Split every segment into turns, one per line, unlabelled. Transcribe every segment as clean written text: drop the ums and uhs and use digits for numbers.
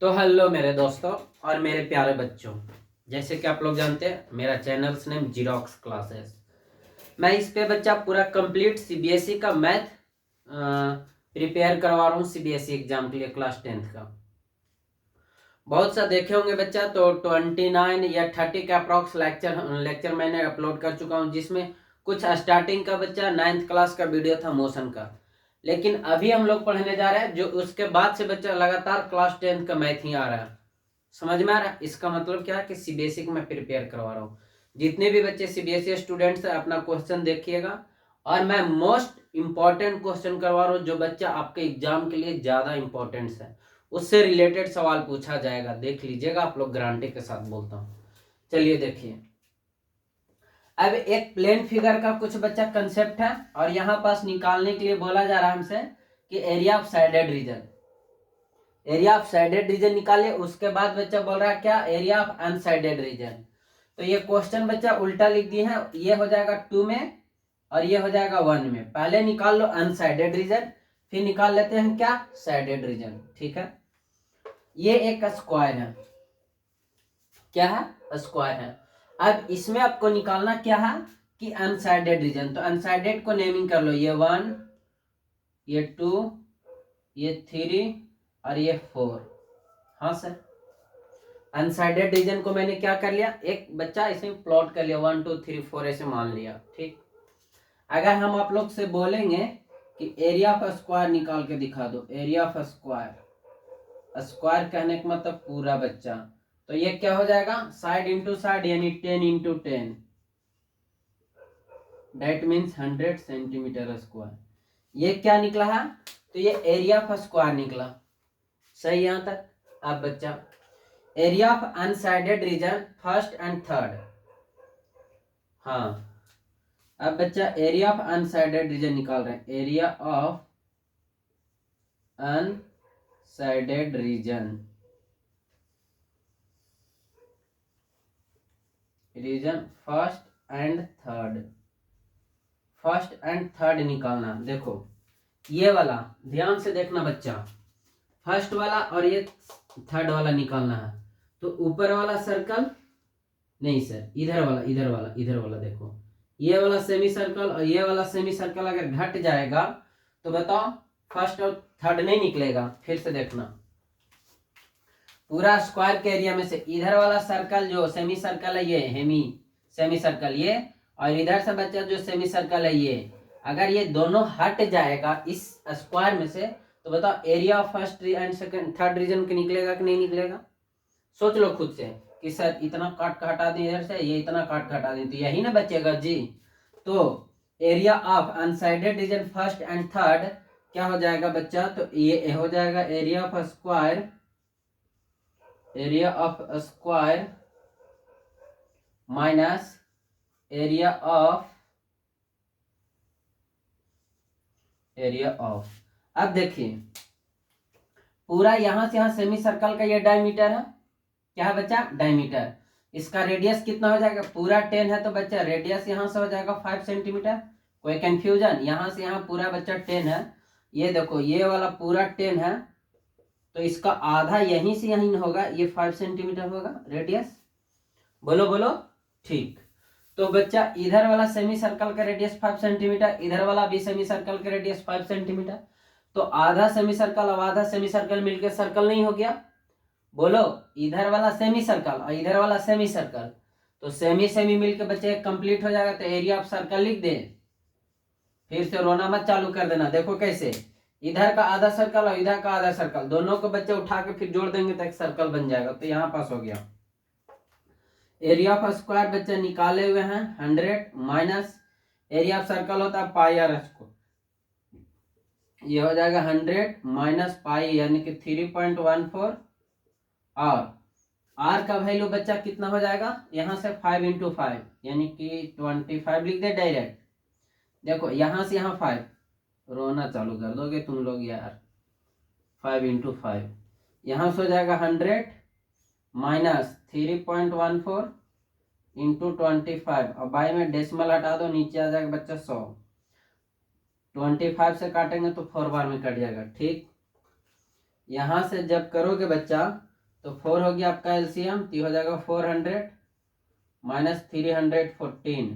तो हेलो मेरे दोस्तों और मेरे प्यारे बच्चों, जैसे कि आप लोग जानते हैं मेरा चैनल्स नेम जीरोक्स क्लासेस। मैं इस पे बच्चा पूरा कंप्लीट सीबीएसई का मैथ प्रिपेयर करवा रहा हूँ सीबीएसई एग्जाम के लिए क्लास 10th का। बहुत सा देखे होंगे बच्चा, तो 29 या 30 का अप्रॉक्स लेक्चर मैंने अपलोड कर चुका हूँ, जिसमें कुछ स्टार्टिंग का बच्चा 9th क्लास का वीडियो था मोशन का। लेकिन अभी हम लोग पढ़ने जा रहे हैं जो उसके बाद से बच्चा लगातार क्लास 10th का मैथ ही आ रहा है। समझ में आ रहा है? इसका मतलब क्या है कि सीबीएसई को मैं प्रिपेयर करवा रहा हूँ। जितने भी बच्चे सीबीएसई स्टूडेंट्स हैं अपना क्वेश्चन देखिएगा, और मैं मोस्ट इंपॉर्टेंट क्वेश्चन करवा रहा हूँ जो बच्चा आपके एग्जाम के लिए ज्यादा इंपॉर्टेंट है, उससे रिलेटेड सवाल पूछा जाएगा। देख लीजिएगा, आप लोग गारंटी के साथ बोलता हूँ। चलिए देखिए, अब एक प्लेन फिगर का कुछ बच्चा कंसेप्ट है, और यहाँ पास निकालने के लिए बोला जा रहा है हमसे कि area of shaded region. Area of shaded reason निकालिए। उसके बाद बच्चा बोल रहा है क्या, एरिया ऑफ अनसाइडेड रीजन। तो ये क्वेश्चन बच्चा उल्टा लिख दिए हैं, ये हो जाएगा 2 में और ये हो जाएगा 1 में। पहले निकाल लो अनसाइडेड रीजन, फिर निकाल लेते हैं क्या, साइडेड रीजन। ठीक है, ये एक स्क्वायर है। क्या है, स्क्वायर है। अब इसमें आपको निकालना क्या है कि अनसाइडेड रीजन। तो अनसाइडेड को नेमिंग कर लो, ये 1, ये 2, ये 3 और ये 4। हाँ सर, अनसाइडेड रीजन को मैंने क्या कर लिया, एक बच्चा इसमें प्लॉट कर लिया, 1 2 3 4 ऐसे मान लिया। ठीक, अगर हम आप लोग से बोलेंगे कि एरिया ऑफ स्क्वायर निकाल के दिखा दो, एरिया ऑफ स्क्वायर, स्क्वायर कहने का मतलब पूरा बच्चा, तो ये क्या हो जाएगा, साइड इंटू साइड यानी 10 into 10, that means 100 centimetre square. ये क्या निकला है, तो ये एरिया ऑफ स्क्वायर निकला। सही यहां तक। अब बच्चा area of unshaded region first and third. हाँ, अब बच्चा एरिया ऑफ अनसाइडेड रीजन निकाल रहे हैं। Area of unshaded region, region first and third, first and third निकालना। देखो ये वाला ध्यान से देखना बच्चा, फर्स्ट वाला और ये थर्ड वाला निकालना है। तो ऊपर वाला सर्कल नहीं सर, इधर वाला, इधर वाला, इधर वाला। देखो ये वाला सेमी सर्कल और ये वाला सेमी सर्कल अगर घट जाएगा तो बताओ फर्स्ट और थर्ड नहीं निकलेगा। फिर से देखना, पूरा स्क्वायर के एरिया में से इधर वाला सर्कल जो सेमी सर्कल है, ये हेमी सेमी सर्कल ये, और इधर से बच्चा जो सेमी सर्कल है ये, अगर ये दोनों हट जाएगा इस स्क्वायर में से, तो बताओ area of first and second third reason के निकलेगा कि नहीं निकलेगा। सोच लो खुद से कि सर इतना काट का हटा दें इधर से, ये इतना काट का हटा दें, तो यही ना बचेगा जी। तो area of unshaded region first and third क्या हो जाएगा बच्चा, तो ये हो जाएगा area of square, area of square minus area of, area of. अब देखिए पूरा यहां से यहां सेमी सर्कल का ये डायमीटर है। क्या है बच्चा, डायमीटर। इसका रेडियस कितना हो जाएगा, पूरा 10 है तो बच्चा रेडियस यहां से हो जाएगा 5 सेंटीमीटर। कोई कंफ्यूजन, यहां से यहां पूरा बच्चा 10 है। ये देखो ये वाला पूरा 10 है, तो इसका आधा यहीं से यहीं होगा, ये 5 सेंटीमीटर होगा रेडियस। बोलो बोलो, ठीक। तो बच्चा इधर वाला सेमी सर्कल का रेडियस 5 सेंटीमीटर, इधर वाला भी सेमी सर्कल का रेडियस 5 सेंटीमीटर। तो आधा सेमी सर्कल और आधा सेमी सर्कल मिलकर सर्कल नहीं हो गया। बोलो, इधर वाला सेमी सर्कल और इधर वाला सेमी सर्कल, तो सेमी सेमी मिलके बच्चे कंप्लीट हो जाएगा। तो एरिया ऑफ सर्कल लिख दे, फिर से रोना मत चालू कर देना। देखो कैसे, इधर का आधा सर्कल और इधर का आधा सर्कल दोनों को बच्चे उठा के फिर जोड़ देंगे तो एक सर्कल बन जाएगा। तो यहाँ पास हो गया एरिया ऑफ स्क्वायर बच्चे निकाले हुए हैं 100 माइनस एरिया ऑफ सर्कल होता है पाई आर स्क्वायर, ये हो जाएगा 100 माइनस पाई यानी कि 3.14, और आर का वैल्यू बच्चा कितना हो जाएगा, यहां से 5 इंटू 5 यानी कि 25 लिख दे डायरेक्ट। देखो यहां से यहां 5, रोना चालू कर दोगे तुम लोग यार। 5 इंटू 5 यहां से हो जाएगा 100 माइनस 3.14 इंटू 25, और बाई में डेसिमल हटा दो, नीचे आ जाएगा बच्चा 100। 25 से काटेंगे तो 4 बार में कट जाएगा। ठीक, यहां से जब करोगे बच्चा तो 4 हो गया आपका एलसीएम, तो ये हो जाएगा 400 माइनस 314,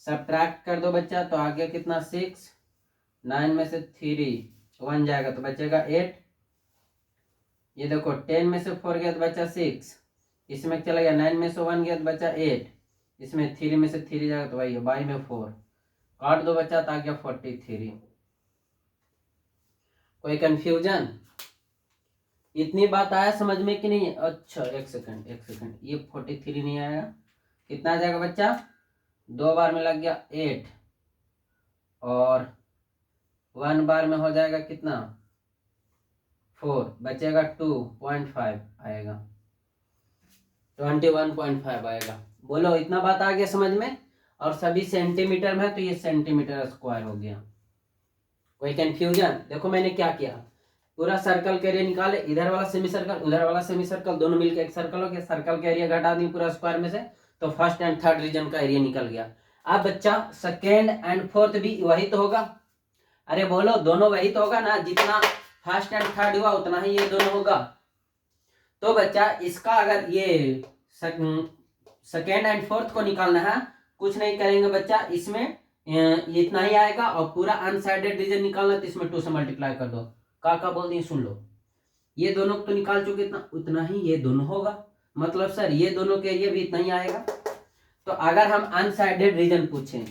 सब्ट्रैक्ट कर दो बच्चा, तो आ गया कितना 6, 9 में से 3 1 जाएगा तो बचेगा 8। ये देखो 10 में से 4 गया तो बचा 6, इसमें चला गया 9 में से 1 गया तो बचा 8, इसमें 3 में से 3 जाएगा तो वही है, बाई में 4 काट दो बच्चा तो आ गया 43। कोई कंफ्यूजन? इतनी बात आया समझ में कि नहीं? अच्छा एक सेकंड, ये 43 नहीं आया, कितना आ जाएगा बच्चा? 2 बार में लग गया 8 और 1 बार में हो जाएगा कितना 4, बचेगा 2.5 आएगा, 21.5 आएगा। बोलो इतना बात आ गया समझ में? और सभी सेंटीमीटर में है तो ये सेंटीमीटर स्क्वायर हो गया। कोई कंफ्यूजन? देखो मैंने क्या किया, पूरा सर्कल का एरिया निकाले, इधर वाला सेमी सर्कल उधर वाला सेमी सर्कल दोनों मिलकर एक सर्कल हो गया, सर्कल का एरिया घटा दी पूरा स्क्वायर में से, तो फर्स्ट एंड थर्ड रीजन का एरिया निकल गया। अब बच्चा सेकेंड एंड फोर्थ भी वही तो होगा। अरे बोलो दोनों वही तो होगा ना, जितना फर्स्ट एंड थर्ड हुआ उतना ही ये दोनों होगा। तो बच्चा इसका अगर ये सेकेंड एंड फोर्थ को निकालना है, कुछ नहीं करेंगे बच्चा, इसमें इतना ही आएगा और पूरा अनसाइडेड रीजन निकालना तो इसमें 2 से मल्टीप्लाई कर दो। का बोल दिए सुन लो, ये दोनों तो निकाल चुके, इतना उतना ही ये दोनों होगा, मतलब सर ये दोनों के एरिया भी इतना ही आएगा। तो अगर हम अनसाइडेड रीजन पूछें,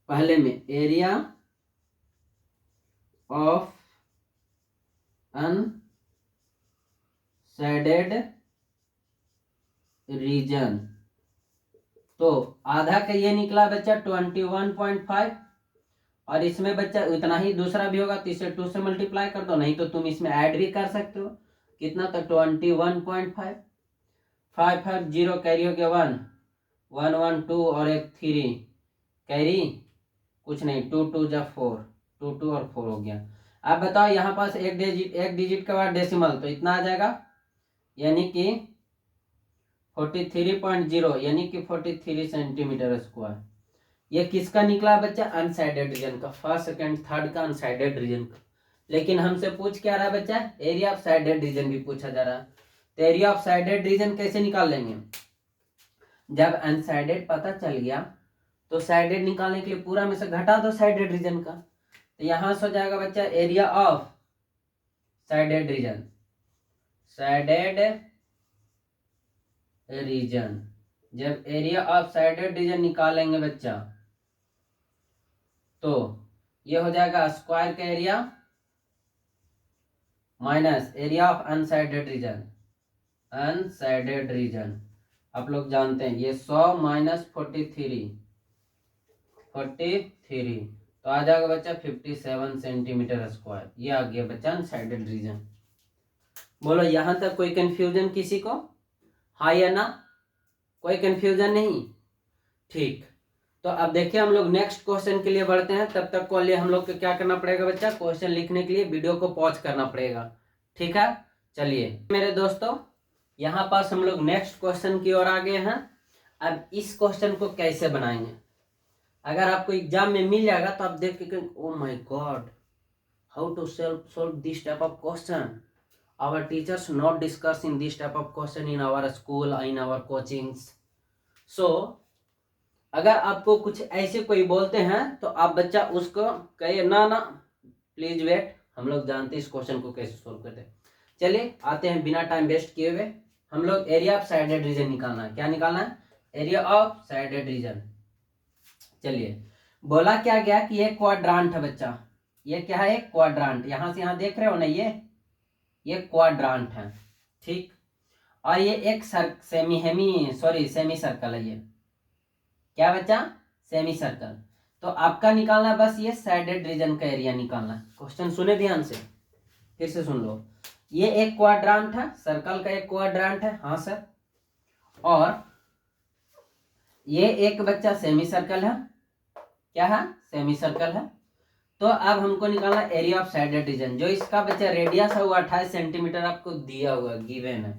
पहले में एरिया ऑफ अनसाइडेड रीजन, तो आधा का ये निकला बच्चा 21.5 और इसमें बच्चा उतना ही दूसरा भी होगा तो इसे 2 से मल्टीप्लाई कर दो, नहीं तो तुम इसमें ऐड भी कर सकते हो। कितना तो 21.5, 5 5 0 कैरी हो गया 1 1 1 2 और एक 3 कैरी कुछ नहीं, 2 2 जा 4, 2 2 और 4 हो गया। अब बताओ यहाँ पास एक डिजिट के बाद डेसिमल तो इतना आ जाएगा, यानी कि 43.0 यानी कि 43 सेंटीमीटर स्क्वायर। ये किसका निकला बच्चा? अनसाइडेड रीजन का, फर्स्ट सेकंड थर्ड का अनसाइडेड रीजन का। लेकिन हमसे पूछ क्या रहा बच्चा? एरिया ऑफ साइडेड रीजन भी पूछा जा रहा है। तो एरिया ऑफ साइडेड रीजन कैसे निकाल लेंगे? जब अनसाइडेड पता चल गया तो साइडेड निकालने के लिए पूरा में से घटा दो साइडेड रीजन का, तो यहां से हो जाएगा बच्चा area of shaded region, shaded region. जब एरिया ऑफ साइडेड रीजन निकालेंगे बच्चा तो ये हो जाएगा स्क्वायर का area minus area of unshaded region, unshaded region आप लोग जानते हैं ये 100 माइनस 43 तो आ जाएगा बच्चा 57 सेंटीमीटर स्क्वायर। ये आ गया बच्चा अनसाइडेड रीजन। बोलो यहां तक कोई कंफ्यूजन किसी को? हाँ या ना? कोई कंफ्यूजन नहीं? ठीक, तो अब देखिए हम लोग नेक्स्ट क्वेश्चन के लिए बढ़ते हैं। तब तक को लिए हम लोग को क्या करना पड़ेगा बच्चा? क्वेश्चन लिखने के लिए वीडियो को पॉज करना पड़ेगा, ठीक है? चलिए मेरे दोस्तों, यहाँ पास हम लोग नेक्स्ट क्वेश्चन की ओर आ गए हैं। अब इस क्वेश्चन को कैसे बनाएंगे? अगर आपको एग्जाम में मिल जाएगा तो आप देख के oh my God, how to solve this type of question. Our teachers not discussing this type of question in our school, in our coachings. So अगर आपको कुछ ऐसे कोई बोलते हैं तो आप बच्चा उसको कहिए ना ना प्लीज वेट, हम लोग जानते हैं इस क्वेश्चन को कैसे सोल्व करते हैं। चलिए आते हैं बिना टाइम वेस्ट किए हुए, हम लोग एरिया ऑफ साइडेड रीजन निकालना है। क्या निकालना है? Area of shaded reason. चलिए बोला क्या गया कि ये क्वाड्रांट है बच्चा, ये क्या है? एक क्वाड्रांट। यहां से यहां देख रहे हो ना, ये क्वाड्रांट है, ठीक। और ये एक सेमी सर्कल है। ये क्या बच्चा? Semi circle. तो आपका निकालना है बस ये साइडेड रीजन का एरिया निकालना है। क्वेश्चन सुने ध्यान से, फिर से सुन लो। ये एक क्वाड्रांट है, सर्कल का एक क्वाड्रांट है, हाँ सर। और ये एक बच्चा सेमी सर्कल है, क्या है? सेमी सर्कल है। तो अब हमको निकालना एरिया ऑफ साइडेड रीजन। जो इसका बच्चा रेडियस है वो 28 सेंटीमीटर आपको दिया हुआ, गिवन है,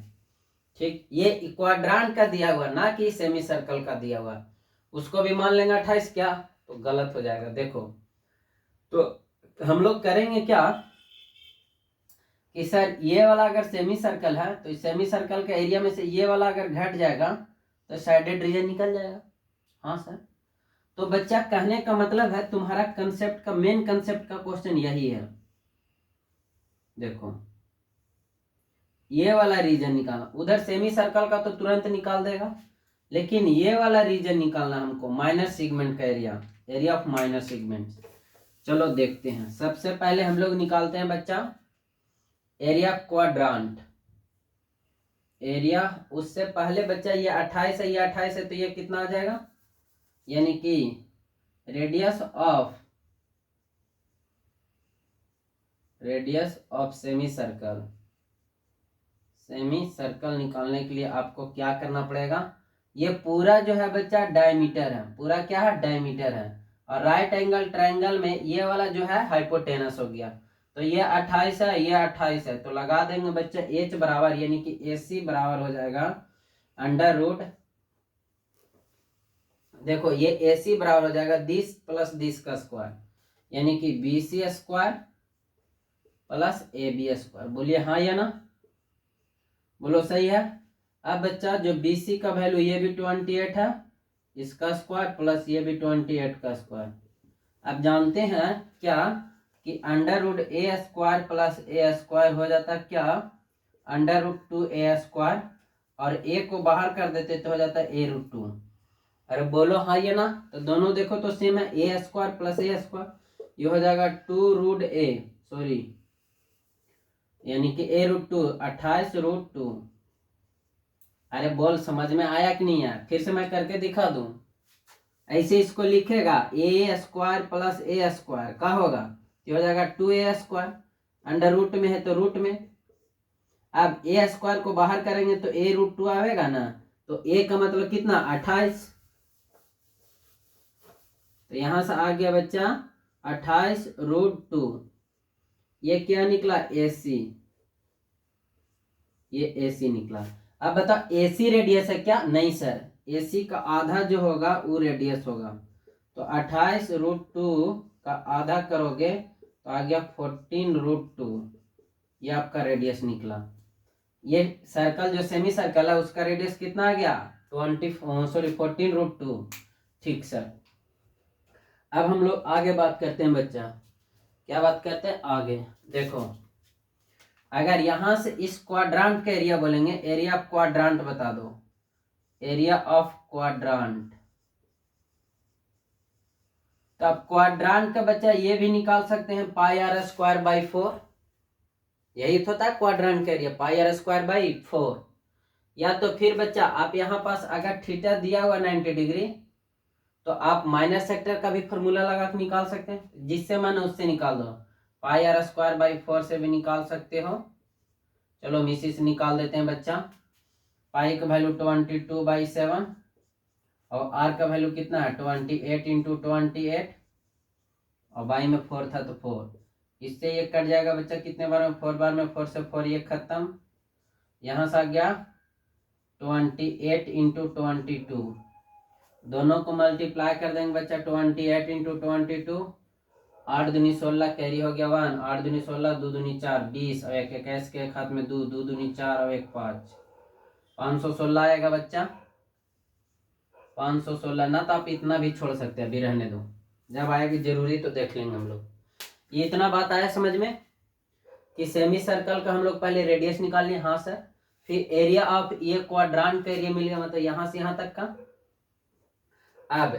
ठीक। ये क्वाड्रांट का दिया हुआ, ना कि सेमी सर्कल का दिया हुआ। उसको भी मान लेंगे 28, क्या? तो गलत हो जाएगा। देखो तो हम लोग करेंगे क्या कि सर ये वाला अगर सेमी सर्कल है तो सेमी सर्कल के एरिया में से ये वाला अगर घट जाएगा तो साइडेड रीजन निकल जाएगा। हाँ सर, तो बच्चा कहने का मतलब है तुम्हारा कंसेप्ट का मेन कंसेप्ट का क्वेश्चन यही है। देखो ये वाला रीजन निकालना, उधर सेमी सर्कल का तो तुरंत निकाल देगा, लेकिन ये वाला रीजन निकालना हमको, माइनर सेगमेंट का area, area of minor segment. चलो देखते हैं। सबसे पहले हम लोग निकालते हैं बच्चा एरिया क्वाड्रांट। एरिया, उससे पहले बच्चा ये 28 है, ये 28 है, तो ये कितना आ जाएगा, यानी कि radius of semi circle. Semi circle निकालने के लिए आपको क्या करना पड़ेगा, ये पूरा जो है बच्चा डायमीटर है, पूरा क्या है, डायमीटर है, और राइट एंगल ट्रायंगल में ये वाला जो है हाइपोटेनस हो गया। तो ये 28 है, ये 28 है, तो लगा देंगे बच्चा एच बराबर, यानी कि AC बराबर हो जाएगा अंडर रूट, देखो ये AC बराबर हो जाएगा दिस प्लस दिस का स्क्वायर, यानी कि BC square plus AB square. बोलिए हाँ या ना, बोलो सही है। अब बच्चा जो BC का वैल्यू ये भी 28 है, इसका स्क्वायर प्लस ये भी 28 का स्क्वायर। अब जानते हैं क्या कि under root A square plus A square हो जाता क्या, अंडर रूट 2A स्क्वायर, और A को बाहर कर देते तो हो जाता है A रूट 2। अरे बोलो हाँ या ना, तो दोनों देखो तो सेम है, A square plus A square, ये हो जाएगा 2 रूट A, सॉरी यानी कि A रूट 2, 28 रूट 2। अरे बोल समझ में आया कि नहीं आया, फिर से मैं करके दिखा दूं। ऐसे इसको लिखेगा A square plus A square, क्या होगा, ये हो जाएगा 2A स्क्वायर, अंडर रूट में है तो रूट में। अब A स्क्वायर को बाहर करेंगे तो A रूट 2 आएगा ना, तो A का मतलब कितना, 28, तो यहां से आ गया बच्चा 28 रूट 2, ये क्या निकला, AC, ये AC निकला। अब बताओ AC रेडियस है क्या, नहीं सर, AC का आधा जो होगा वो रेडियस होगा, तो 28 रूट 2 का आधा करोगे तो आ गया 14 रूट 2, ये आपका रेडियस निकला। ये सर्कल जो सेमी सर्कल है उसका रेडियस कितना आ गया, 14 रूट 2। ठीक सर। अब हम लोग आगे बात करते हैं बच्चा, क्या बात करते हैं आगे। देखो अगर यहां से इस क्वाड्रांट का एरिया बोलेंगे, एरिया ऑफ क्वाड्रांट बता दो, एरिया ऑफ क्वाड्रांट, तो अब क्वाड्रांट का बच्चा ये भी निकाल सकते हैं πr²/4, यही तो होता है क्वाड्रांट का एरिया, πr²/4। या तो फिर बच्चा आप यहाँ पास अगर थीटा दिया हुआ 90 डिग्री, तो आप माइनस सेक्टर का भी फॉर्मूला लगा के निकाल सकते हैं, जिससे मैंने उससे निकाल दो, πr²/4 से भी निकाल सकते हो। चलो हम इसी से निकाल देते हैं बच्चा। पाई का वैल्यू 22/7 और आर का वैल्यू कितना है, 28 × 28, और बाई में 4 था तो 4, इससे ये कट जाएगा बच्चा कितने बार में, 4 बार में, 4 से 4 ये खत्म, यहाँ से आ गया 28 × 22, दोनों को मल्टीप्लाई कर देंगे बच्चा, 28 × 22, 8 दूनी 16, कैरी हो गया 1, 8 दूनी 16, 2 दूनी 4, 20, और एक 21 के हाथ में 2, 2 दूनी 4 और 1 5, 516 आएगा बच्चा, 516 ना, तो आप इतना भी छोड़ सकते हैं, अभी रहने दो, जब आएगी जरूरी तो देख लेंगे हम लोग। ये इतना बात आया समझ में कि सेमी सर्कल का हम लोग पहले रेडियस निकाल लिए, हाँ सर, फिर एरिया ऑफ ये क्वाड्रांट का एरिया मिल गया, मतलब यहां से यहां तक का। अब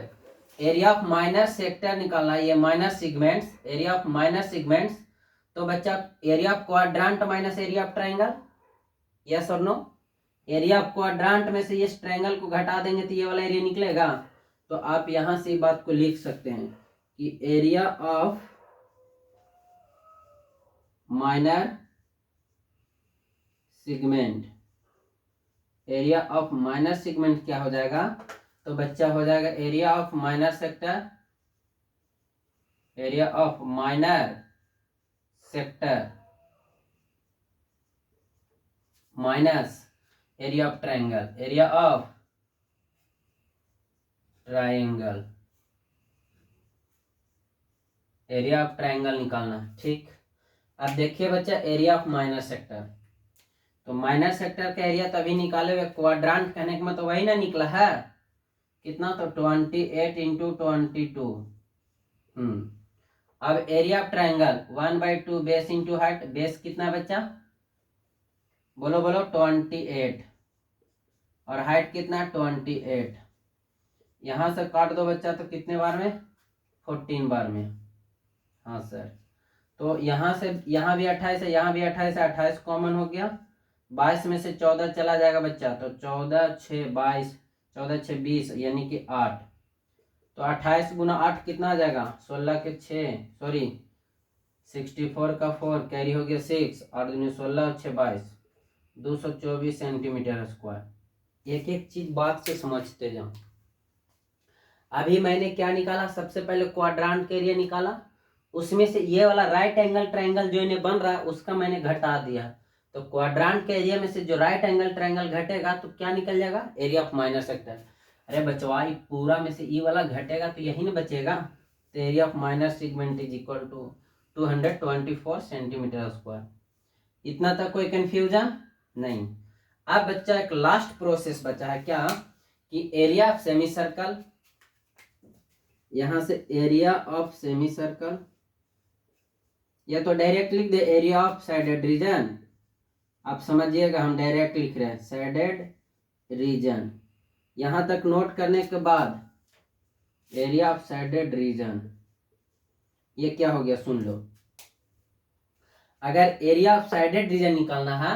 एरिया ऑफ माइनर सेक्टर निकालना है, ये minor segments, area of minor segments, तो बच्चा area of quadrant minus area of triangle, yes और नो, एरिया ऑफ क्वाड्रांट में से ये ट्रायंगल को घटा देंगे तो ये वाला एरिया निकलेगा। तो आप यहां से बात को लिख सकते हैं कि area of minor segment, area of minor segment क्या हो जाएगा, तो बच्चा हो जाएगा area of minor sector, area of minor sector minus area of triangle, area of triangle, area of triangle निकालना। ठीक, अब देखिए बच्चा एरिया ऑफ माइनर सेक्टर, तो माइनर सेक्टर का एरिया तभी निकाले हुए, क्वाड्रांट कहने का मतलब वही ना निकला है, कितना, तो 28 इंटू 22। अब area of triangle 1/2 base into height, base कितना बच्चा, बोलो बोलो, 28, और हाइट कितना, 28। यहां से काट दो बच्चा तो कितने बार में, 14 बार में। हाँ सर, तो यहाँ से यहाँ भी 28 है, यहाँ भी 28 है, 28 कॉमन हो गया, 22 में से 14 चला जाएगा बच्चा, तो 14 6 22, 14 6 20 यानी कि 8। तो 28 गुना 8 कितना आ जाएगा, 16 के 6 सॉरी 64 का 4 कैरी हो गया 6, 8 दूनी 16 6 22, 224 सेंटीमीटर स्क्वायर। एक एक चीज बात से समझते जाओ। अभी मैंने क्या निकाला, सबसे पहले क्वाड्रांट का एरिया निकाला, उसमें से ये वाला राइट एंगल ट्रायंगल जो इन्हें बन रहा है उसका मैंने घटा दिया, तो क्वाड्रांट के एरिया में से जो राइट एंगल ट्रायंगल घटेगा तो क्या निकल जाएगा, एरिया ऑफ माइनर सेक्टर। अरे बचवा, पूरा में से ई वाला घटेगा तो यही ना बचेगा, तो area of minor segment is equal to 224 centimetre square. इतना तक कोई कंफ्यूजन नहीं। अब बच्चा एक लास्ट प्रोसेस बचा है, क्या, कि एरिया ऑफ सेमी सर्कल, यहां से एरिया ऑफ सेमी सर्कल, या तो डायरेक्ट लिख दे एरिया ऑफ साइडेड रीजन, आप समझिएगा हम डायरेक्ट लिख रहे हैं साइडेड रीजन। यहां तक नोट करने के बाद एरिया ऑफ साइडेड रीजन, ये क्या हो गया सुन लो। अगर एरिया ऑफ साइडेड रीजन निकालना है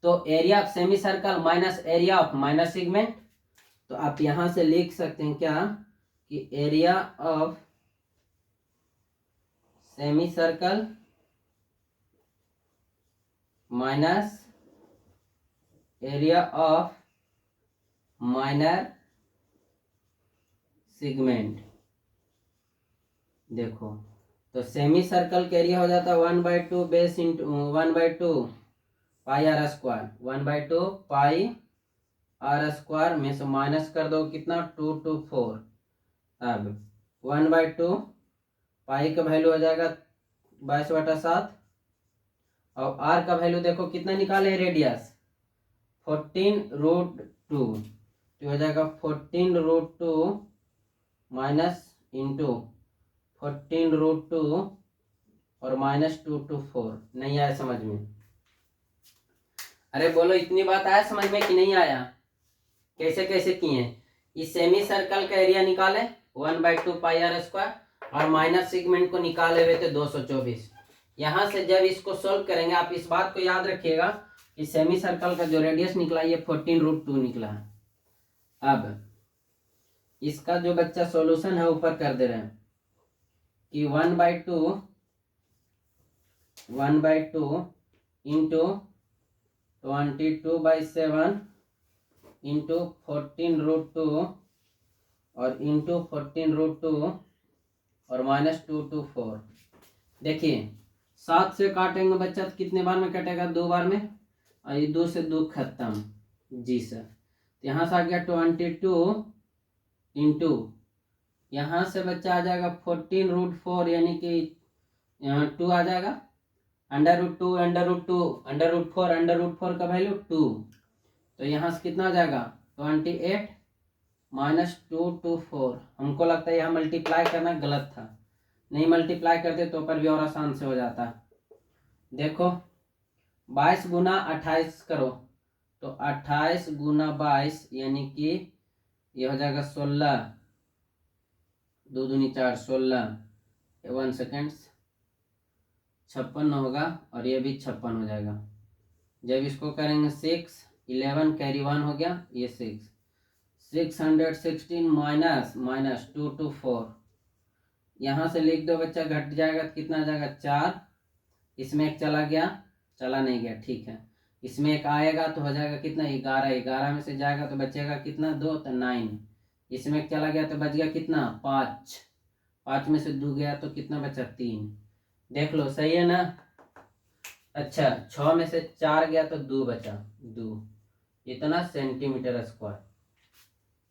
तो area of semi circle minus area of minor segment, तो आप यहां से लिख सकते हैं क्या, कि area of semi circle minus area of minor segment. देखो, तो सेमी सर्कल का एरिया हो जाता है 1/2 base into 1/2 pi r square, 1/2 pi r square में से माइनस कर दो कितना, 2 to 4। अब 1/2 पाई का वैल्यू हो जाएगा 22/7, और आर का वैल्यू देखो कितना निकाले, रेडियस 14√2, तो हो जाएगा 14√2 माइनस इंटू 14√2 और -2 to 4। नहीं आया समझ में? अरे बोलो, इतनी बात आया समझ में कि नहीं आया? कैसे कैसे किए? इस सेमी सर्कल का एरिया निकाले 1/2 पाई आर स्क्वायर, और माइनर सेगमेंट को निकाले हुए थे 224। यहां से जब इसको सोल्व करेंगे, आप इस बात को याद रखिएगा कि सेमी सर्कल का जो रेडियस निकला ये 14√2 निकला है। अब इसका जो बच्चा सॉल्यूशन है ऊपर कर दे रहे हैं कि 1/2 इंटू 22/7 इंटू 14√2 और इंटू 14√2 और -2 to 4। देखिए 7 से काटेंगे बच्चा तो कितने बार में कटेगा, 2 बार में, और ये 2 से 2 खत्म। जी सर, यहाँ से आ गया 22 इंटू, यहाँ से बच्चा आ जाएगा 14√4 यानी कि 2 आ जाएगा, √2 √4 का वैल्यू 2, तो यहाँ से कितना आ जाएगा 28 -2 to 4। हमको लगता है यहाँ मल्टीप्लाई करना गलत था, नहीं मल्टीप्लाई करते तो पर भी और आसान से हो जाता। देखो 22 गुना 28 करो, तो 28 गुना 22 यानी कि ये हो जाएगा 16, 2 दूनी 4 16, 1 सेकेंड्स 56 होगा, और ये भी 56 हो जाएगा। जब इसको करेंगे 6 11 कैरी 1 हो गया, ये 616 माइनस 2 to 4, यहाँ से लिख दो बच्चा, घट जाएगा तो कितना आ जाएगा 4, इसमें एक चला गया, चला नहीं गया, ठीक है, इसमें एक आएगा तो हो जाएगा कितना 11, 11 में से जाएगा तो बचेगा कितना 2, तो 9, इसमें एक चला गया तो बच गया कितना 5, 5 में से 2 गया तो कितना बचा 3। देख लो सही है ना? अच्छा 6 में से 4 गया तो 2 बचा, 2 इतना सेंटीमीटर स्क्वायर।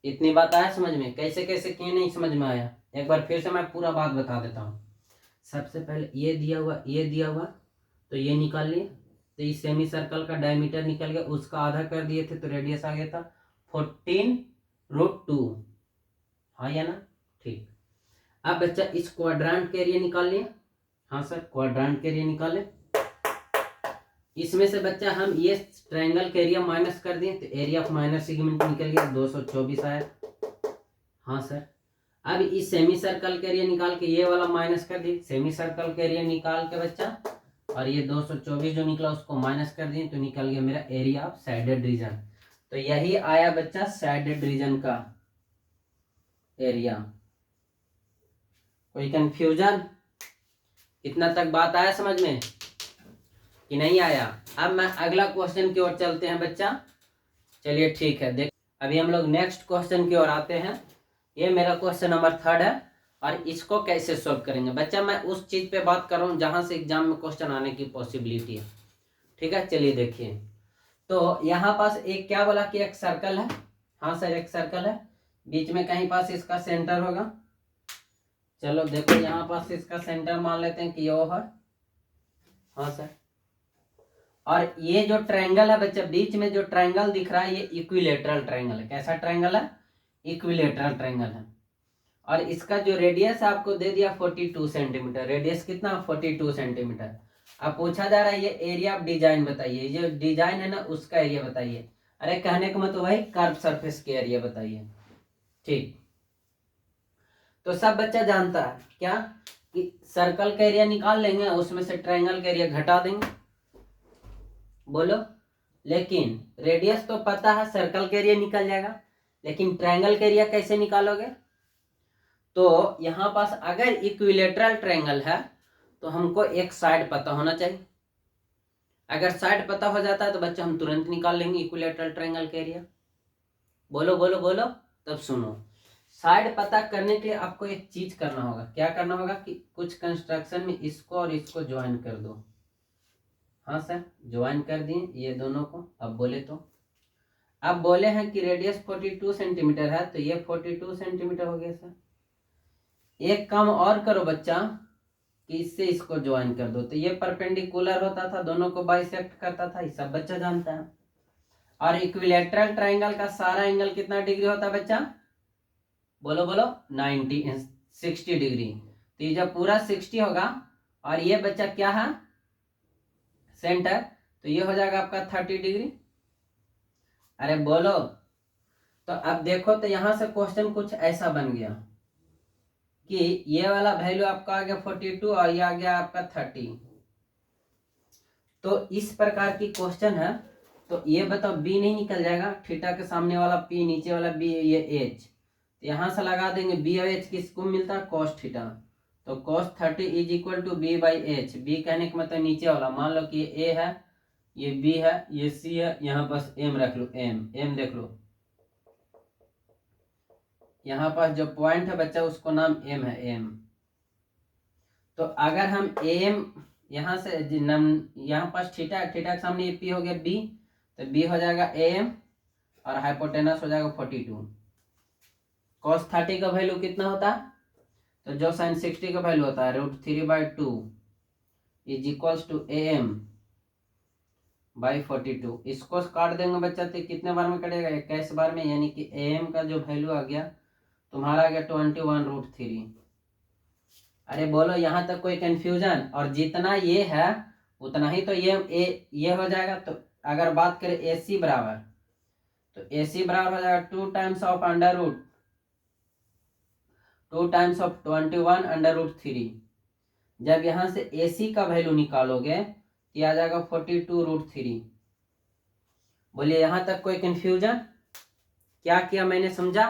इतनी बात आया समझ में? कैसे कैसे किए नहीं समझ में आया? एक बार फिर से मैं पूरा बात बता देता हूँ। सबसे पहले ये दिया हुआ तो ये निकाल लिए। तो इस सेमी सर्कल का डायमीटर निकल गया, उसका आधा कर दिए थे तो रेडियस आ गया था 14√2। हाँ या ना? ठीक। अब बच्चा इस क्वाड्रेंट के एरिया निकाल लिए। हाँ सर, क्वाड्रेंट के एरिया निकाले। इसमें से बच्चा हम ये ट्रायंगल के एरिया माइनस कर दिए तो एरिया ऑफ माइनर सेगमेंट निकल गया 224 आया। हाँ सर। अब इस सेमी सर्कल के एरिया निकाल के ये वाला माइनस कर दिए, सेमी सर्कल के एरिया निकाल के बच्चा, और ये 224 जो निकला उसको माइनस कर दिए तो निकल गया मेरा एरिया ऑफ साइडेड रीजन। तो यही आया बच्चा साइडेड रीजन का एरिया। कोई कंफ्यूजन? इतना तक बात आया समझ में कि नहीं आया? अब मैं अगला क्वेश्चन की ओर चलते हैं बच्चा। चलिए ठीक है, देख अभी हम लोग नेक्स्ट क्वेश्चन की ओर आते हैं। ये मेरा क्वेश्चन नंबर 3 है और इसको कैसे सॉल्व करेंगे बच्चा, मैं उस चीज पे बात कर रहा हूँ जहां से एग्जाम में क्वेश्चन आने की पॉसिबिलिटी है। ठीक है, चलिए देखिए। तो यहाँ पास एक क्या बोला कि एक सर्कल है। हाँ सर, एक सर्कल है, बीच में कहीं पास इसका सेंटर होगा। चलो देखो यहाँ पास इसका सेंटर मान लेते हैं कि ये है। हाँ सर। और ये जो ट्रायंगल है बच्चा, बीच में जो ट्रायंगल दिख रहा है ये इक्विलेटरल ट्रायंगल है। कैसा ट्रायंगल है? इक्विलेटरल ट्रायंगल है। और इसका जो रेडियस आपको दे दिया 42 सेंटीमीटर। रेडियस कितना? 42 सेंटीमीटर। अब पूछा जा रहा है ये एरिया ऑफ डिजाइन बताइए, जो डिजाइन है ना उसका एरिया बताइए। अरे कहने का मतलब भाई कर्व सरफेस के एरिया बताइए। ठीक, तो सब बच्चा जानता है क्या कि सर्कल का एरिया निकाल लेंगे, उसमें से ट्रायंगल का एरिया घटा देंगे। बोलो। लेकिन रेडियस तो पता है, सर्कल का एरिया निकल जाएगा, लेकिन ट्रायंगल का एरिया कैसे निकालोगे? तो यहां पास अगर इक्विलेटरल ट्रायंगल है तो हमको एक साइड पता होना चाहिए। अगर साइड पता हो जाता है तो बच्चा हम तुरंत निकाल लेंगे इक्विलेटरल ट्रायंगल का एरिया। बोलो बोलो बोलो। तब सुनो, साइड पता करने के लिए आपको एक चीज करना होगा। क्या करना होगा कि कुछ कंस्ट्रक्शन में इसको और इसको ज्वाइन कर दो। हाँ सर, ज्वाइन कर दिए ये दोनों को। अब बोले तो, अब बोले हैं कि रेडियस 42 सेंटीमीटर है तो ये 42 सेंटीमीटर हो गया सर। एक काम और करो बच्चा कि इससे इसको ज्वाइन कर दो तो ये परपेंडिकुलर होता था, दोनों को बाइसेक्ट करता था, ये सब बच्चा जानता है। और इक्विलेटरल ट्रायंगल का सारा एंगल कितना डिग्री होता है बच्चा? बोलो बोलो। 60 डिग्री। तो ये जब पूरा 60 होगा और ये बच्चा क्या है? सेंटर, तो ये हो जाएगा आपका 30 डिग्री। अरे बोलो। तो अब देखो तो यहां से क्वेश्चन कुछ ऐसा बन गया कि ये वाला वैल्यू आपका आ गया 42 और ये आ गया आपका 30। तो इस प्रकार की क्वेश्चन है। तो ये बताओ बी नहीं निकल जाएगा? थीटा के सामने वाला पी, नीचे वाला बी, ये एच। तो यहां से लगा देंगे बी और एच किसको मिलता है? Cos theta. तो cos 30 is equal to B by H. B कहने का मतलब नीचे वाला, मान लो कि ये ए है, ये बी है, ये सी है, यहाँ पास एम रख लो। एम देख लो, यहाँ पास जो पॉइंट है बच्चा उसको नाम एम है, एम। तो अगर हम एम यहाँ से यहाँ पास थीटा, थीटा के सामने ये पी हो गया बी, तो बी हो जाएगा एम और हाइपोटेनस हो जाएगा 42। कॉस 30 का वैल्यू कितना होता है? तो जो साइन 60 का वैल्यू होता है √3/2 is equals to M by 42। इसको काट देंगे बच्चा तो कितने बार में कटेगा? 21 बार में, यानी कि एम का जो वैल्यू आ गया तुम्हारा आ गया 21√3। अरे बोलो, यहाँ तक कोई कंफ्यूजन? और जितना ये है उतना ही तो ये हो जाएगा। तो अगर बात करें AC बराबर, तो AC बराबर हो जाएगा 2 टाइम्स ऑफ √21√3। जब यहाँ से AC का वैल्यू निकालोगे तो आ जाएगा 42√3। बोलिए यहाँ तक कोई कंफ्यूजन? क्या किया मैंने समझा?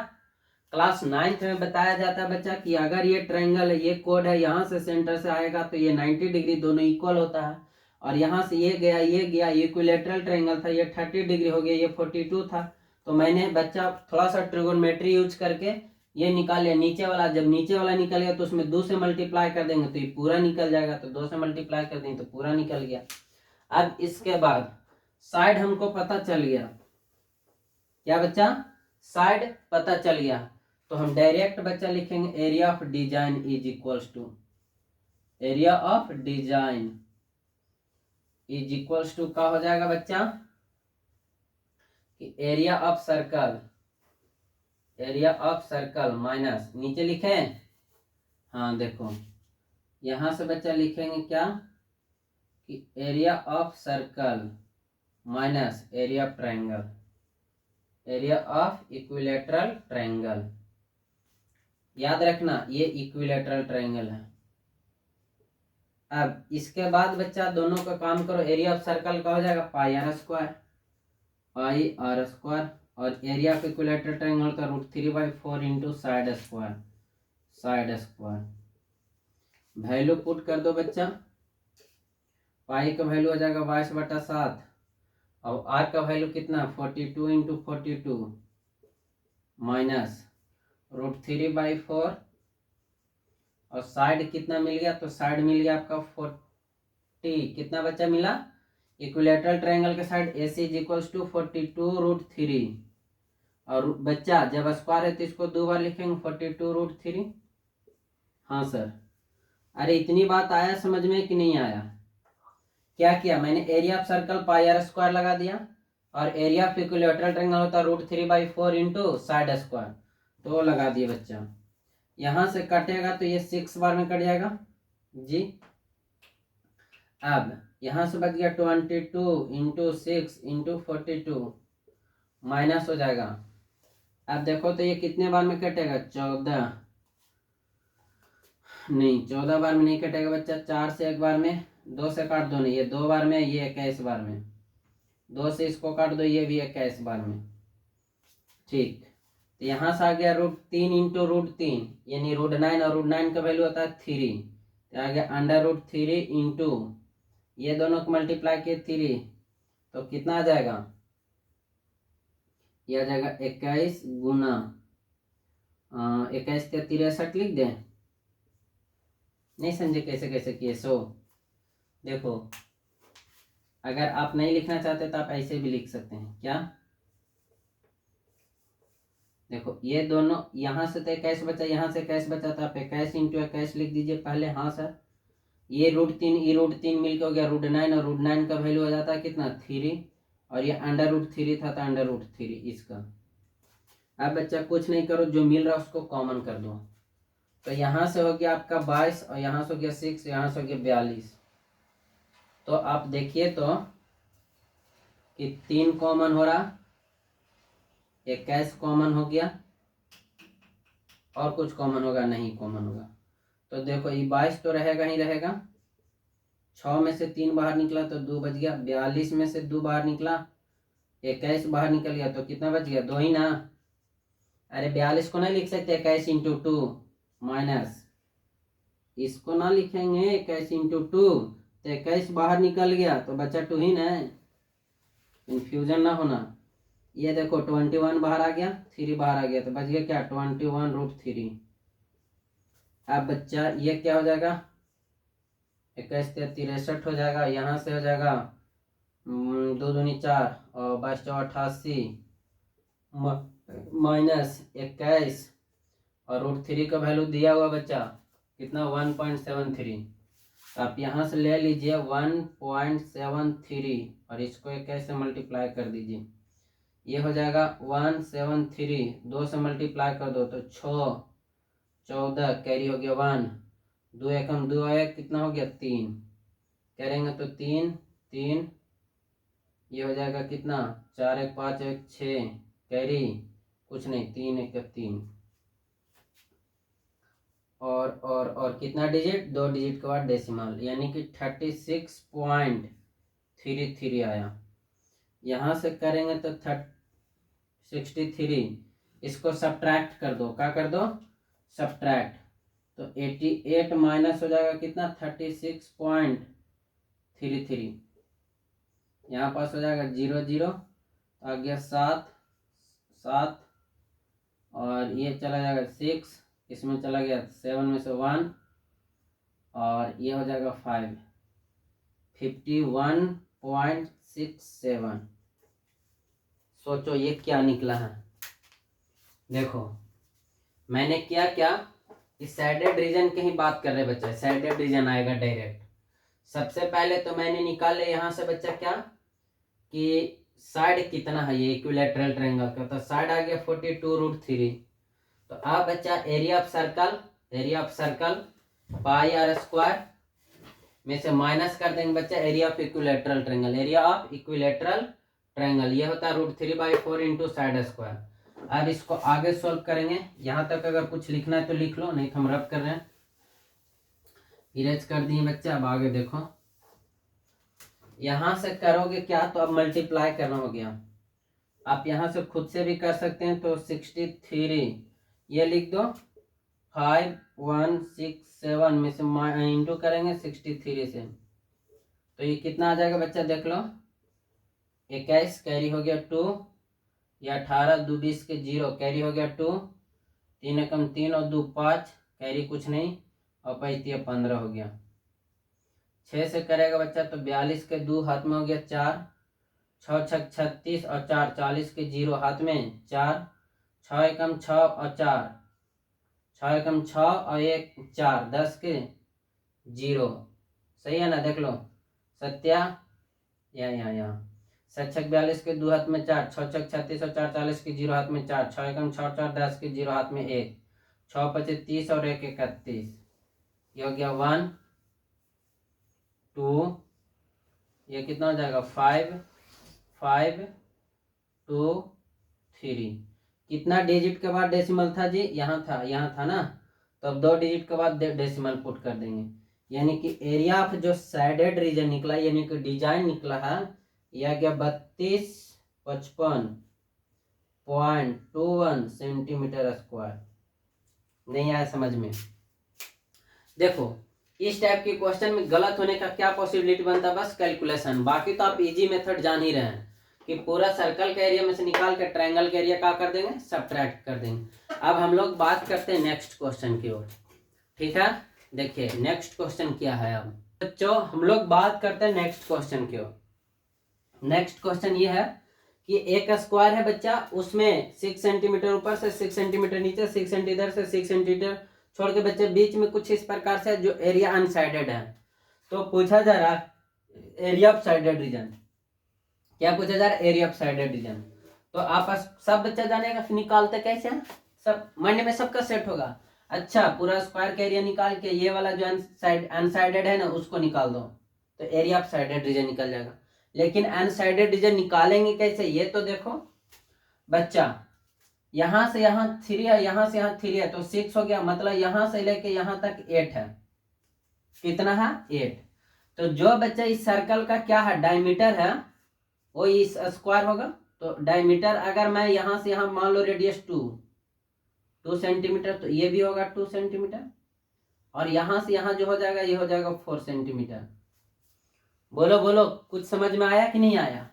क्लास 9th में बताया जाता है बच्चा कि अगर ये ट्रायंगल है, ये कोड है, यहाँ से सेंटर से आएगा तो ये 90 डिग्री दोनों इक्वल होता है, और यहाँ से ये गया इक्विलेटरल ट्रायंगल था, ये 30 डिग्री हो गया, ये 42 था। तो मैंने बच्चा थोड़ा सा ट्रिगोनोमेट्री यूज करके ये निकाल लिया नीचे वाला। जब नीचे वाला निकल गया तो उसमें 2 से मल्टीप्लाई कर देंगे तो ये पूरा निकल जाएगा, तो 2 से मल्टीप्लाई कर देंगे तो पूरा निकल गया। अब इसके बाद साइड हमको पता चल गया। क्या बच्चा? साइड पता चल गया, तो हम डायरेक्ट बच्चा लिखेंगे area of design is equals to area of design is equals to क्या हो जाएगा बच्चा कि एरिया ऑफ सर्कल माइनस नीचे लिखे। हाँ देखो यहां से बच्चा लिखेंगे क्या कि area of circle minus area of triangle, area of equilateral triangle. याद रखना ये इक्विलेटरल ट्रायंगल है। अब इसके बाद बच्चा दोनों का काम करो, एरिया ऑफ सर्कल का हो जाएगा पाई आर स्क्वायर, और एरिया ऑफ इक्विलेटरल ट्रायंगल का √3/4 into side square. Value put कर दो बच्चा, पाई का वैल्यू हो जाएगा 22/7 और आर का वैल्यू कितना 42 इंटू 42 माइनस √3/4 और साइड कितना मिल गया, तो साइड मिल गया आपका 40। कितना बच्चा मिला, इक्विलेटरल ट्रायंगल के side AC is equals to 42√3। और बच्चा जब स्क्वायर है तो इसको दो बार लिखेंगे 42√3। हाँ सर, अरे इतनी बात आया समझ में कि नहीं आया? क्या किया मैंने, area of circle pi r square लगा दिया और एरिया ऑफ इक्विलेटरल ट्रायंगल होता है √3/4 इंटू साइड स्क्वायर, तो लगा दिए बच्चा। यहां से कटेगा तो ये 6 बार में कट जाएगा जी। अब यहां से बच गया 22 इंटू 6 इंटू 42 माइनस हो जाएगा। अब देखो तो ये कितने बार में कटेगा, 14 बार में नहीं कटेगा बच्चा, 4 से एक बार में, 2 से काट दो नहीं, ये 2 बार में, ये 21 बार में, 2 से इसको काट दो, ये भी 21 बार में। ठीक, तो यहाँ से आ गया √3 इंटू √3 यानी √9 और √9 का वैल्यू होता है 3, तो आ गया √3 इंटू ये दोनों को मल्टीप्लाई किए 3, तो कितना आ जाएगा, ये आ जाएगा 21 गुना 21 के 63 लिख दें। नहीं समझे कैसे कैसे किए? देखो अगर आप नहीं लिखना चाहते तो आप ऐसे भी लिख सकते हैं। क्या देखो ये दोनों यहाँ से तो 21 बचा, यहाँ से 21 बचा, तो आप 21 इंटू 21 लिख दीजिए पहले। हाँ सर, ये √3 मिलकर हो गया √9 और √9 का वैल्यू हो जाता है कितना 3 और ये √3 था तो √3 इसका। अब बच्चा कुछ नहीं करो, जो मिल रहा है उसको कॉमन कर दो, तो यहाँ से हो गया आपका 22 और यहाँ से हो गया 6, यहाँ से हो गया 42। तो आप देखिए तो कि 3 कॉमन हो रहा, 21 कॉमन हो गया और कुछ कॉमन होगा नहीं कॉमन होगा। तो देखो ये 22 तो रहेगा ही रहेगा, 6 में से 3 बाहर निकला तो 2 बच गया, 42 में से 2 बाहर निकला, 21 बाहर निकल गया, तो कितना बच गया 2 ही ना। अरे 42 को नहीं लिख सकते 21 इंटू 2 माइनस, इसको ना लिखेंगे 21 इंटू 2, तो 21 बाहर निकल गया तो बचा 2 ही ना, कंफ्यूजन ना होना। ये देखो 21 बाहर आ गया, 3 बाहर आ गया, तो बच गया क्या 21√3। अब बच्चा ये क्या हो जाएगा, 21 से 63 हो जाएगा, यहाँ से हो जाएगा 2 दूनी 4 और 22 × 88 माइनस 21 और √3 का वैल्यू दिया हुआ बच्चा कितना 1.73, तो आप यहाँ से ले लीजिए 1.73 और इसको 21 से मल्टीप्लाई कर दीजिए, ये हो जाएगा 173, 2 से मल्टीप्लाई कर दो तो 6, 14 कैरी हो गया 1, 2 एकम 2 आया, कितना हो गया 3 करेंगे तो 3 3, ये हो जाएगा कितना 4 1 5 1 6 कैरी कुछ नहीं 3 1 3 और कितना डिजिट 2 डिजिट के बाद डेसिमल यानी कि 36.33 आया। यहाँ से करेंगे तो 63, इसको सब्ट्रैक्ट कर दो, क्या कर दो सब्ट्रैक्ट, तो 88 माइनस हो जाएगा कितना 36.33, यहाँ पास हो जाएगा 0 0 आ गया 7 7 और ये चला जाएगा 6, इसमें चला गया 7 में से 1 और ये हो जाएगा 5, 51.67। सोचो ये क्या निकला है। देखो मैंने क्या इस साइडेड रीजन की ही बात कर रहे बच्चे, साइडेड रीजन आएगा डायरेक्ट, सबसे पहले तो मैंने निकाले यहाँ से बच्चा क्या कि साइड कितना है ये इक्विलेटरल ट्रायंगल का, तो साइड आ गया 42√3। तो अब बच्चा area of circle pi r square में से माइनस कर देंगे बच्चा area of equilateral triangle. Area of equilateral triangle ये होता है √3/4 इंटू साइड स्क्वायर। अब इसको आगे सोल्व करेंगे। यहाँ तक अगर कुछ लिखना है तो लिख लो, नहीं तो हम रब कर रहे हैं, इरेज कर दिए बच्चा। अब आगे देखो, यहां से करोगे क्या तो अब मल्टीप्लाई करना हो गया। आप यहां से खुद से भी कर सकते हैं, तो 63 ये लिख दो, 5167 में से इंटू करेंगे 63 से, तो ये कितना आ जाएगा बच्चा देख लो, 21 कैरी हो गया 2, या 18 2 20 के 0 कैरी हो गया 2, 3 एकम 3 और 2 5 कैरी कुछ नहीं, और 5 15 हो गया। 6 से करेगा बच्चा तो 42 के 2 हाथ में हो गया 4, 6 6 36 और 4 40 के 0 हाथ में 4, 6 एकम 6 और 4, 6 एकम 6 और 1 4 10 के 0, सही है ना, देख लो सत्या यहाँ 7 6 42 के 2 हाथ में 4, 6 6 36 और 4 40 के 0 हाथ में 4, 6 एकम 6 4 10 के 0 हाथ में 1, 6 5 30 और 1 31, ये हो गया 1 2, ये कितना हो जाएगा 5 5 2 3। कितना डिजिट के बाद डेसिमल था जी, यहाँ था ना, तो अब 2 डिजिट के बाद डेसिमल पुट कर देंगे, यानी कि एरिया ऑफ जो साइडेड रीजन निकला, यानी कि डिजाइन निकला है, यह गया 3255.21 सेंटीमीटर स्क्वायर। नहीं आया समझ में? देखो इस टाइप के क्वेश्चन में गलत होने का क्या पॉसिबिलिटी बनता है, बस कैलकुलेशन। बाकी तो आप इजी मेथड जान ही रहे हैं कि पूरा सर्कल के एरिया में से निकाल के ट्रायंगल के एरिया क्या कर देंगे, सब्ट्रैक्ट कर देंगे। अब हम लोग बात करते हैं नेक्स्ट क्वेश्चन की ओर, ठीक है। देखिए नेक्स्ट क्वेश्चन क्या है। अब बच्चों हम लोग बात करते हैं नेक्स्ट क्वेश्चन की ओर। नेक्स्ट क्वेश्चन ये है कि एक स्क्वायर है बच्चा, उसमें 6 सेंटीमीटर ऊपर से 6 सेंटीमीटर नीचे, 6 सेंटीमीटर से 6 सेंटीमीटर छोड़ के बच्चे बीच में कुछ इस प्रकार से जो एरिया अनसाइडेड है। तो पूछा जा रहा एरिया ऑफ साइडेड रीजन, क्या पूछा जा रहा है, एरिया ऑफ साइडेड रीजन। तो आप सब बच्चा जानेगा निकालते कैसे हैं, सब माइंड में सबका सेट होगा। अच्छा पूरा स्क्वायर का एरिया निकाल के ये वाला जो अनसाइडेड है ना उसको निकाल दो, तो एरिया ऑफ साइडेड रीजन निकल जाएगा। लेकिन अनसाइडेड रीजन निकालेंगे कैसे, ये तो देखो बच्चा, यहां से यहां 3 है, यहां से यहां 3 है, तो 6 हो गया, मतलब यहां से लेके यहां तक 8 है। कितना है 8। तो जो बच्चा इस सर्कल का क्या है डायमीटर है वो इस स्क्वायर होगा। तो डायमीटर अगर मैं यहां से यहां मान लो रेडियस 2 सेंटीमीटर, तो ये भी होगा 2 सेंटीमीटर, और यहां से यहां जो हो जाएगा ये हो जाएगा 4 सेंटीमीटर। बोलो बोलो कुछ समझ में आया कि नहीं आया।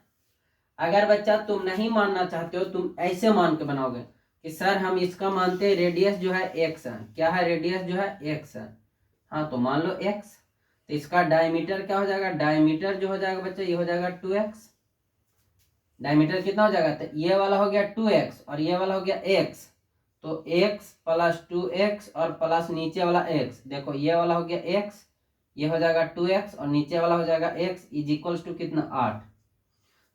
अगर बच्चा तुम नहीं मानना चाहते हो, तुम ऐसे मान के बनाओगे कि सर हम इसका मानते हैं रेडियस जो है x है, क्या है रेडियस जो है x है, हाँ तो मान लो x, तो इसका डायमीटर क्या हो जाएगा, डायमीटर जो हो जाएगा बच्चा ये हो जाएगा 2x। डायमीटर कितना हो जाएगा, तो ये वाला हो गया 2x और ये वाला हो गया x, तो x प्लस 2x और प्लस नीचे वाला x, देखो ये वाला हो गया x, ये हो जाएगा 2x और नीचे वाला हो जाएगा x इज इक्वल्स टू कितना 8।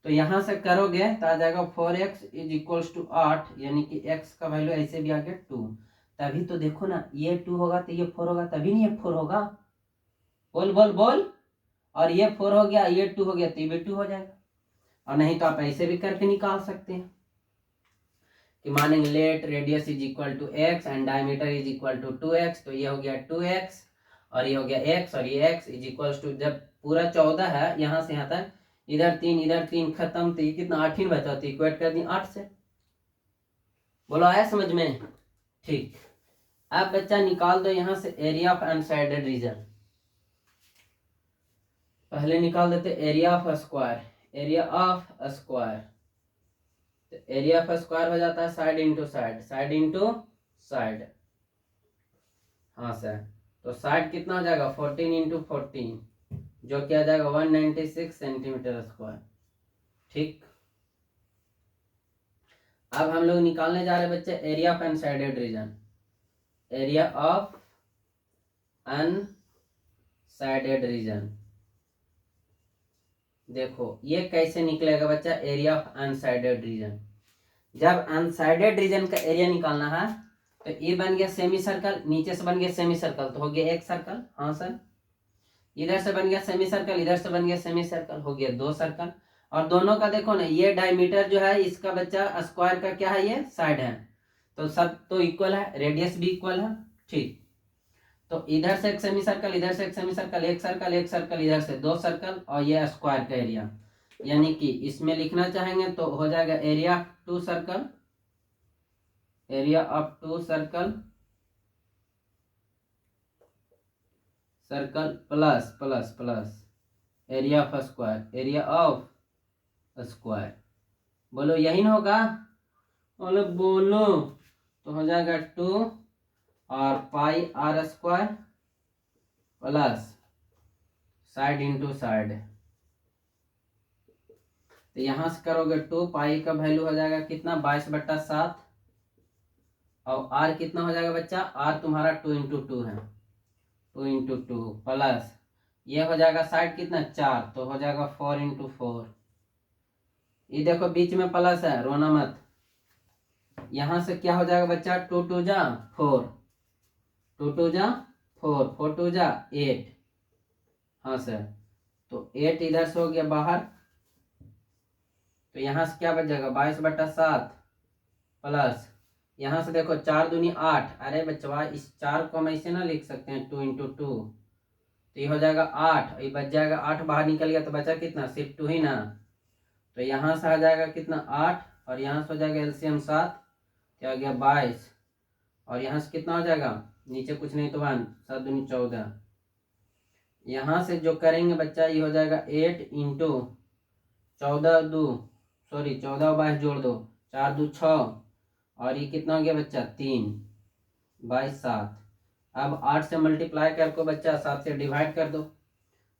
तो यहां से करोगे तो आ जाएगा 4x इज इक्वल्स टू 8, यानी कि x का वैल्यू ऐसे भी आ गया 2। तभी तो देखो ना ये 2 होगा तो ये 4 होगा, तभी नहीं ये 4 होगा, बोल बोल बोल। और ये 4 हो गया, ये 2 हो गया, तो ये भी 2 हो जाएगा। और नहीं तो आप ऐसे भी करके निकाल सकते हैं कि मानेंगे let radius is equal to x and diameter is equal to 2x, तो ये हो गया 2x और ये हो गया x और ये x इज इक्वल टू, जब पूरा 14 है यहाँ से यहाँ तक, इधर 3 खत्म, तो ये कितना 8 ही बचा, तो इक्वेट कर दी 8 से। बोलो आया समझ में? ठीक। अब बच्चा निकाल दो यहाँ से एरिया ऑफ अनसाइडेड रीजन। पहले निकाल देते area of square. Area of square, तो एरिया ऑफ स्क्वायर हो जाता है side into side, side into side, हाँ सर। तो साइड कितना हो जाएगा 14 इंटू 14, जो क्या आ जाएगा 196 सेंटीमीटर स्क्वायर। ठीक। अब हम लोग निकालने जा रहे हैं बच्चे area of unshaded region. Area of unshaded region, देखो ये कैसे निकलेगा बच्चा, एरिया ऑफ अनसाइडेड रीजन। जब अनसाइडेड रीजन का एरिया निकालना है तो ये बन गया सेमी सर्कल, नीचे से बन गया सेमी सर्कल, तो हो गया एक सर्कल। हाँ सर, इधर से बन गया सेमी सर्कल, इधर से बन गया सेमी सर्कल, हो गया दो सर्कल। और दोनों का देखो ना, ये डायमीटर जो है इसका बच्चा स्क्वायर का क्या है, ये साइड है, तो सब तो इक्वल है, रेडियस भी इक्वल है। ठीक, तो इधर से एक सेमी सर्कल, इधर से एक सेमी सर्कल, एक सर्कल एक सर्कल, इधर से दो सर्कल, और ये स्क्वायर का एरिया। यानी कि इसमें लिखना चाहेंगे तो हो जाएगा area two circle, area of two circle, circle plus plus plus area of square, area of square. बोलो यही ना होगा, बोलो बोलो, तो हो जाएगा 2 और pi r square plus side into side. तो यहां से करोगे 2 पाई का वैल्यू हो जाएगा कितना, 22/7, और आर कितना हो जाएगा बच्चा, आर तुम्हारा 2 × 2 है, 2 × 2 प्लस ये हो जाएगा साइड कितना 4, तो हो जाएगा 4 × 4। ये देखो बीच में प्लस है, रोना मत। यहां से क्या हो जाएगा बच्चा, 2 2 जा 4, 2 2 जा 4, 4 2 जा 8। हाँ सर, तो 8 इधर से हो गया बाहर, तो यहां से क्या बच जाएगा 22/7 प्लस यहां से देखो 4 दूनी 8। अरे बच्चा इस 4 को हम ऐसे ना लिख सकते हैं 2 × 2, तो ये हो जाएगा 8, ये बच जाएगा 8, बाहर निकल गया तो बचा कितना, सिर्फ 2 ही ना। तो यहाँ से आ जाएगा कितना 8, और यहाँ से हो जाएगा एलसीएम 7, क्या हो गया 22, और यहाँ से कितना हो जाएगा, नीचे कुछ नहीं तो 1, 7 दूनी 14। यहाँ से जो करेंगे बच्चा ये हो जाएगा 8 × 14 2, सॉरी 14 और 22 जोड़ दो, 4 2 6, और ये कितना हो गया बच्चा 3, 22 7। अब 8 से मल्टीप्लाई कर को बच्चा 7 से डिवाइड कर दो,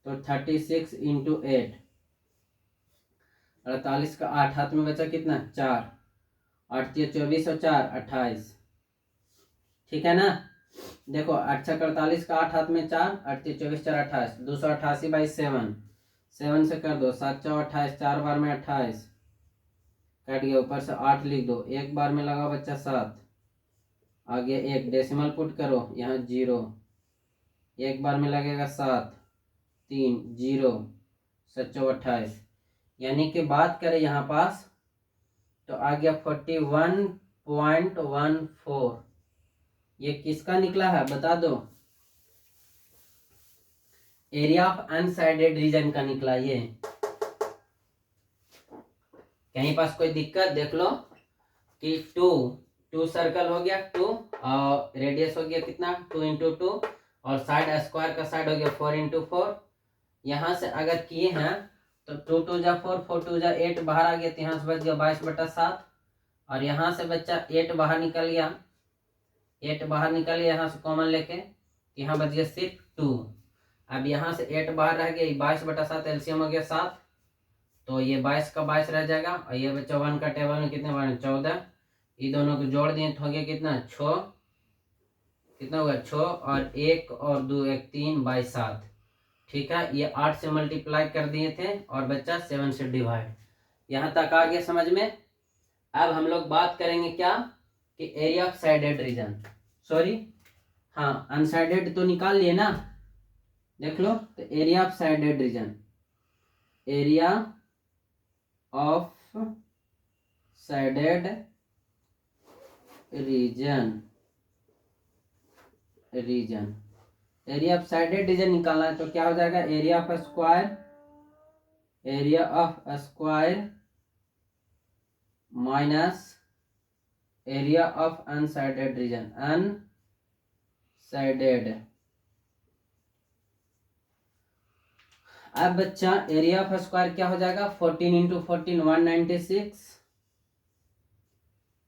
तो 36 × 8, 48 का 8 हाथ में बचा कितना 4, 8 × 24 और 4 28। ठीक है ना, देखो 8 × 48 का 8 हाथ में 4, 8 × 24 4 28, 288/7, 7 से कर दो, 7 4 28, 4 बार में 28 कट गया, ऊपर से 8 लिख दो, एक बार में लगा बच्चा 7, आगे एक डेसिमल पुट करो, यहाँ 0, एक बार में लगेगा 7 3 0, 7 28। यानी कि बात करें यहाँ पास तो आ गया 41.14। ये किसका निकला है बता दो, एरिया ऑफ अनसाइडेड रीजन का निकला। ये कहीं पास कोई दिक्कत देख लो कि 2 सर्कल हो गया 2, और रेडियस हो गया कितना 2 × 2, और साइड स्क्वायर का साइड हो गया 4 × 4। यहाँ से अगर किए हैं तो 2 2 जा 4, 4 2 जा 8, बाहर आ गया, तो यहाँ से बच गया 22/7, और यहाँ से बच्चा 8 बाहर निकल गया, 8 बाहर निकल गया यहाँ से कॉमन लेके, यहाँ बच गया सिर्फ 2। अब यहाँ से 8 बाहर रह गया, 22/7 एलसीएम हो गया 7, तो ये 22 का 22 रह जाएगा, और ये बच्चा 1 का टेबल में कितने बार 14, ये दोनों को जोड़ दिए तो हो गया कितना 6, कितना होगा 6 और 1 और 2 1 3 22 7। ठीक है, ये 8 से मल्टीप्लाई कर दिए थे और बच्चा 7 से डिवाइड। यहाँ तक आ गया समझ में। अब हम लोग बात करेंगे क्या कि area of shaded region, sorry हाँ अनसाइडेड तो निकाल लिए ना, देख लो, तो area of shaded region, area of shaded region, area of shaded region निकालना है तो क्या हो जाएगा, area of square, area of square minus area of unshaded region, unshaded. अब बच्चा एरिया ऑफ स्क्वायर क्या हो जाएगा 14 × 14 196,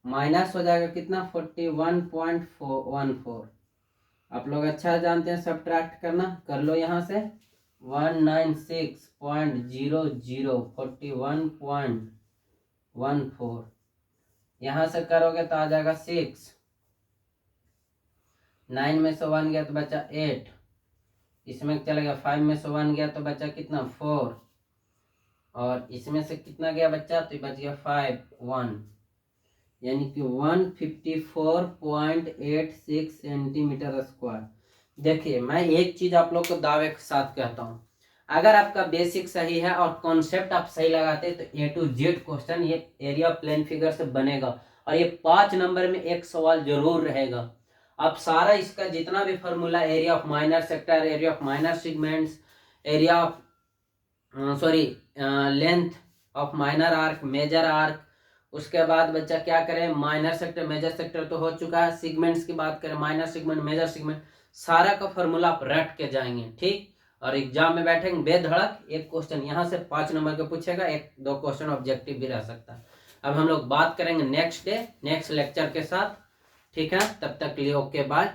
माइनस हो जाएगा कितना 41.14। आप लोग अच्छा जानते हैं सब्ट्रैक्ट करना, कर लो यहाँ से 196.00 41.14, यहाँ से करोगे तो आ जाएगा 6, 9 में से 1 गया तो बचा 8, इसमें चलेगा 5 में से 1 गया तो बचा कितना 4, और इसमें से कितना गया बच्चा, तो बच गया 5 1, यानी कि 154.86 सेंटीमीटर स्क्वायर। देखिए मैं एक चीज आप लोग को दावे के साथ कहता हूँ, अगर आपका बेसिक सही है और कॉन्सेप्ट आप सही लगाते हैं तो A to Z क्वेश्चन ये एरिया प्लेन फिगर से बनेगा, और ये 5 नंबर में एक सवाल जरूर रहेगा। अब सारा इसका जितना भी formula, area of minor sector, area of minor segments, area of length of minor arc, major arc, उसके बाद बच्चा क्या करें, माइनर सेक्टर मेजर सेक्टर तो हो चुका है, सेगमेंट्स की बात करें, माइनर सेगमेंट मेजर सेगमेंट, सारा का फॉर्मूला आप रट के जाएंगे, ठीक। और एग्जाम में बैठेंगे बेधड़क, एक क्वेश्चन यहाँ से 5 नंबर का पूछेगा, 1-2 क्वेश्चन ऑब्जेक्टिव भी रह सकता है। अब हम लोग बात करेंगे नेक्स्ट डे नेक्स्ट लेक्चर के साथ, ठीक है। तब तक के लिए ओके बाय।